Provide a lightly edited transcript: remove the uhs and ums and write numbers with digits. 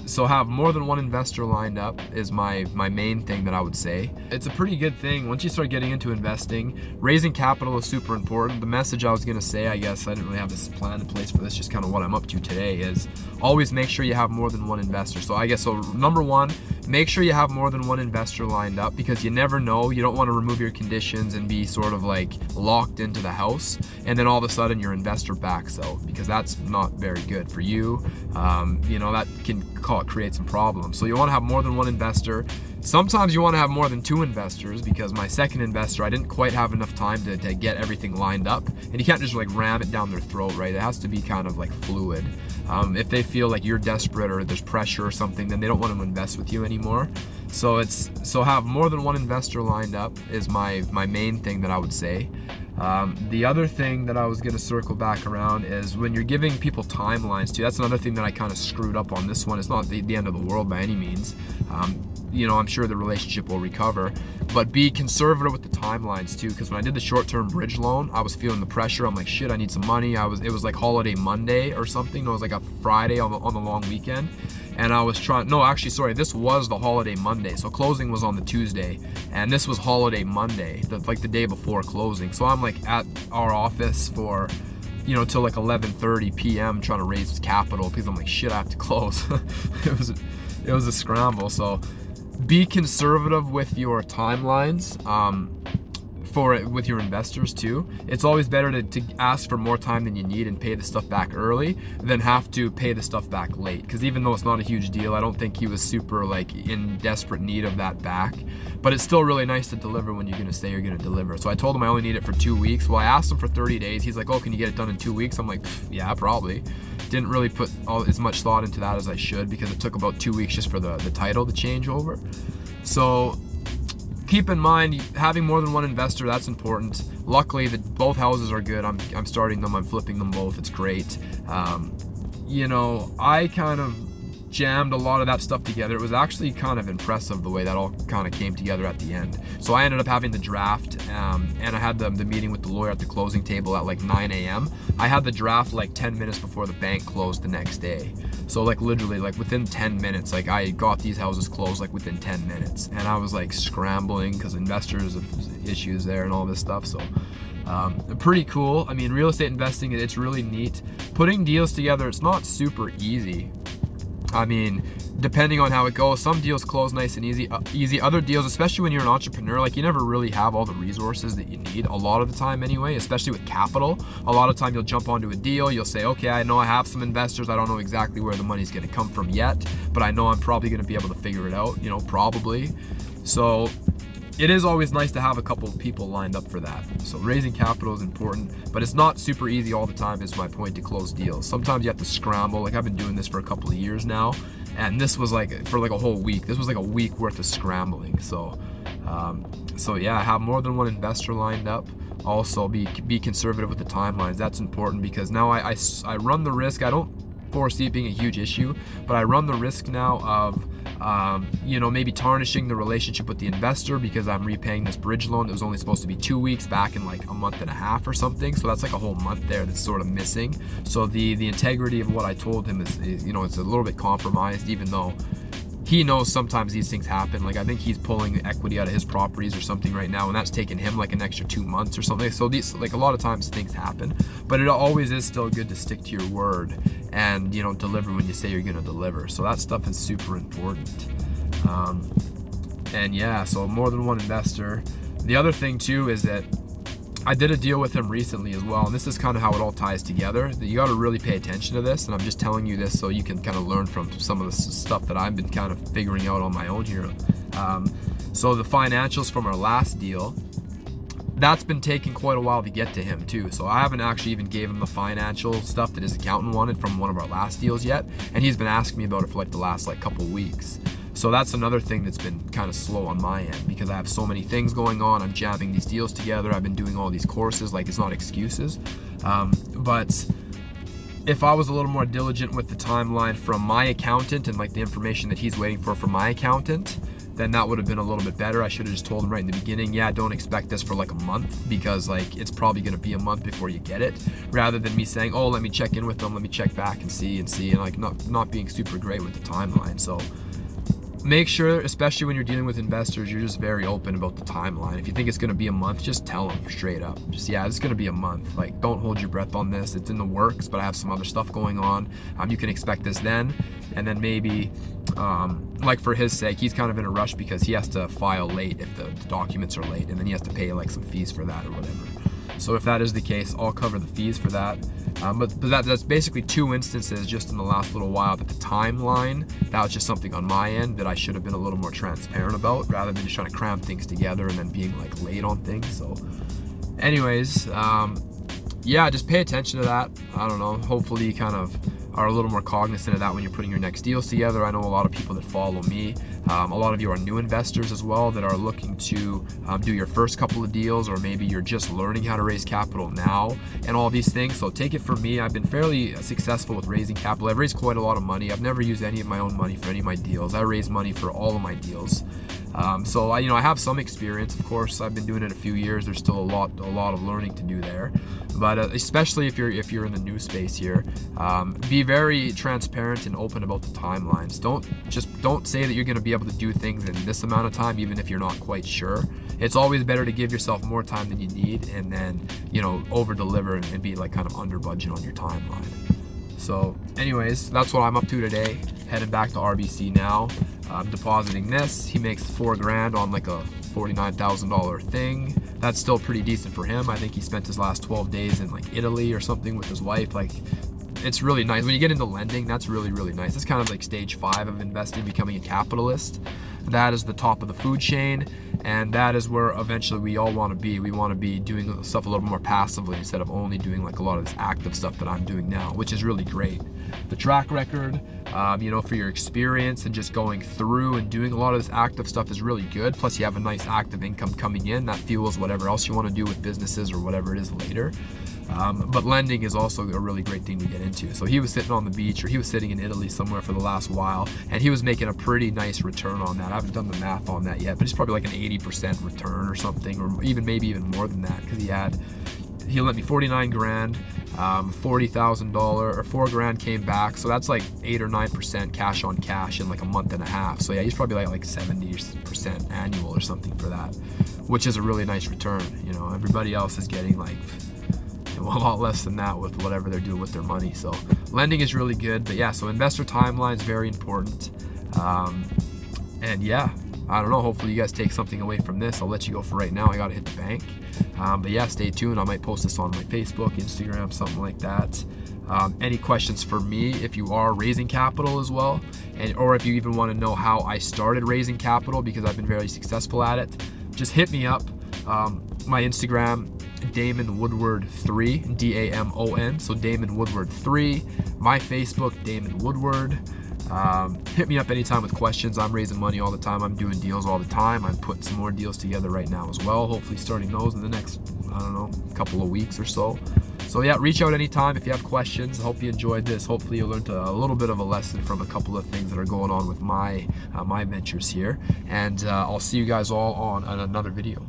So have more than one investor lined up is my main thing that I would say. It's a pretty good thing once you start getting into investing. Raising capital is super important. The message I was gonna say, I guess I didn't really have this plan in place for this, just kind of what I'm up to today, is always make sure you have more than one investor. So I guess, so number one, make sure you have more than one investor lined up, because you never know. You don't want to remove your conditions and be sort of like locked into the house, and then all of a sudden your investor backs out, because that's not very good for you. That can create some problems. So you want to have more than one investor. Sometimes you want to have more than two investors, because my second investor, I didn't quite have enough time to get everything lined up, and you can't just like ram it down their throat, right? It has to be kind of like fluid. If they feel like you're desperate or there's pressure or something, then they don't want to invest with you anymore. So have more than one investor lined up is my main thing that I would say. The other thing that I was going to circle back around is when you're giving people timelines too. That's another thing that I kind of screwed up on this one. It's not the end of the world by any means. I'm sure the relationship will recover, but be conservative with the timelines too, because when I did the short-term bridge loan, I was feeling the pressure. I'm like, shit, I need some money. It was like holiday Monday or something. It was like a Friday on the long weekend, and I was this was the holiday Monday, so closing was on the Tuesday, and this was holiday Monday, the day before closing. So I'm like at our office for till like 11:30 p.m. trying to raise capital, because I'm like, shit, I have to close. It was a scramble. So be conservative with your timelines with your investors too. It's always better to ask for more time than you need and pay the stuff back early than have to pay the stuff back late, because even though it's not a huge deal, I don't think he was super like in desperate need of that back, but it's still really nice to deliver when you're gonna say you're gonna deliver. So I told him I only need it for 2 weeks. Well, I asked him for 30 days. He's like, oh, can you get it done in 2 weeks? I'm like, yeah, probably. Didn't really put as much thought into that as I should, because it took about 2 weeks just for the title to change over. So keep in mind, having more than one investor, that's important. Luckily, both houses are good. I'm starting them, I'm flipping them both. It's great. I kind of jammed a lot of that stuff together. It was actually kind of impressive the way that all kind of came together at the end. So I ended up having the draft, and I had the meeting with the lawyer at the closing table at like 9 a.m. I had the draft like 10 minutes before the bank closed the next day. So like literally like within 10 minutes, like I got these houses closed like within 10 minutes. And I was like scrambling because investors have issues there and all this stuff. So pretty cool. I mean, real estate investing, it's really neat. Putting deals together, it's not super easy. I mean, depending on how it goes, some deals close nice and easy. Other deals, especially when you're an entrepreneur, like you never really have all the resources that you need a lot of the time anyway, especially with capital. A lot of time you'll jump onto a deal, you'll say, okay, I know I have some investors, I don't know exactly where the money's gonna come from yet, but I know I'm probably gonna be able to figure it out, probably. So it is always nice to have a couple of people lined up for that. So raising capital is important, but it's not super easy all the time, is my point, to close deals. Sometimes you have to scramble. Like I've been doing this for a couple of years now, and this was like for like a whole week. This was like a week worth of scrambling. So yeah, have more than one investor lined up. Also be conservative with the timelines. That's important, because now I run the risk. I don't foresee it being a huge issue, but I run the risk now of maybe tarnishing the relationship with the investor, because I'm repaying this bridge loan that was only supposed to be 2 weeks back in like a month and a half or something. So that's like a whole month there that's sort of missing. So the integrity of what I told him is it's a little bit compromised, even though he knows sometimes these things happen. Like I think he's pulling equity out of his properties or something right now, and that's taken him like an extra 2 months or something. So these, like, a lot of times things happen, but it always is still good to stick to your word and deliver when you say you're gonna deliver. So that stuff is super important. And yeah, so more than one investor. The other thing too is that I did a deal with him recently as well, and this is kind of how it all ties together. You got to really pay attention to this, and I'm just telling you this so you can kind of learn from some of the stuff that I've been kind of figuring out on my own here. So the financials from our last deal, that's been taking quite a while to get to him too. So I haven't actually even gave him the financial stuff that his accountant wanted from one of our last deals yet, and he's been asking me about it for like the last couple weeks. So that's another thing that's been kind of slow on my end, because I have so many things going on. I'm jamming these deals together. I've been doing all these courses. Like, it's not excuses. But if I was a little more diligent with the timeline from my accountant and like the information that he's waiting for from my accountant, then that would have been a little bit better. I should have just told him right in the beginning, yeah, don't expect this for like a month, because like it's probably going to be a month before you get it, rather than me saying, oh, let me check in with them, let me check back and see, and like not being super great with the timeline. So make sure, especially when you're dealing with investors, you're just very open about the timeline. If you think it's going to be a month, just tell them straight up. Just, yeah, it's going to be a month. Like, don't hold your breath on this. It's in the works, but I have some other stuff going on. You can expect this then. And then maybe, like for his sake, he's kind of in a rush because he has to file late if the documents are late, and then he has to pay like some fees for that or whatever. So if that is the case, I'll cover the fees for that. But that's basically 2 instances just in the last little while. But the timeline, that was just something on my end that I should have been a little more transparent about, rather than just trying to cram things together and then being like late on things. So anyways, yeah, just pay attention to that. I don't know, hopefully you kind of are a little more cognizant of that when you're putting your next deals together. I know a lot of people that follow me, a lot of you are new investors as well that are looking to do your first couple of deals, or maybe you're just learning how to raise capital now and all these things. So take it from me, I've been fairly successful with raising capital. I've raised quite a lot of money. I've never used any of my own money for any of my deals. I raise money for all of my deals. So I have some experience. Of course, I've been doing it a few years. There's still a lot of learning to do there. But especially if you're in the new space here, be very transparent and open about the timelines. Don't say that you're going to be able to do things in this amount of time, even if you're not quite sure. It's always better to give yourself more time than you need, and then over deliver and be like kind of under budget on your timeline. So anyways, that's what I'm up to today. Heading back to RBC now. I'm depositing this. He makes $4,000 on like a $49,000 thing. That's still pretty decent for him. I think he spent his last 12 days in like Italy or something with his wife. Like, it's really nice. When you get into lending, that's really, really nice. It's kind of like stage 5 of investing, becoming a capitalist. That is the top of the food chain, and that is where eventually we all want to be. We want to be doing stuff a little more passively instead of only doing like a lot of this active stuff that I'm doing now, which is really great. The track record, for your experience and just going through and doing a lot of this active stuff is really good. Plus you have a nice active income coming in that fuels whatever else you want to do with businesses or whatever it is later. But lending is also a really great thing to get into. So he was sitting on the beach, or he was sitting in Italy somewhere for the last while, and he was making a pretty nice return on that. I haven't done the math on that yet, but it's probably like an 80% return or something, or maybe even more than that, because he lent me $49,000, $40,000 or $4,000 came back, so that's like 8 or 9% cash on cash in like a month and a half. So yeah, he's probably like 70% annual or something for that, which is a really nice return. Everybody else is getting like a lot less than that with whatever they're doing with their money. So lending is really good. But yeah, so investor timeline is very important. And yeah, I don't know, hopefully you guys take something away from this. I'll let you go for right now. I gotta hit the bank. But yeah, stay tuned. I might post this on my Facebook, Instagram, something like that. Any questions for me if you are raising capital as well, or if you even want to know how I started raising capital, because I've been very successful at it, just hit me up. My Instagram, Damon Woodward 3, DAMON, so Damon Woodward 3. My Facebook, Damon Woodward. Hit me up anytime with questions. I'm raising money all the time. I'm doing deals all the time. I'm putting some more deals together right now as well, hopefully starting those in the next, couple of weeks or so. So yeah, reach out anytime if you have questions. I hope you enjoyed this. Hopefully you learned a little bit of a lesson from a couple of things that are going on with my ventures here. And I'll see you guys all on another video.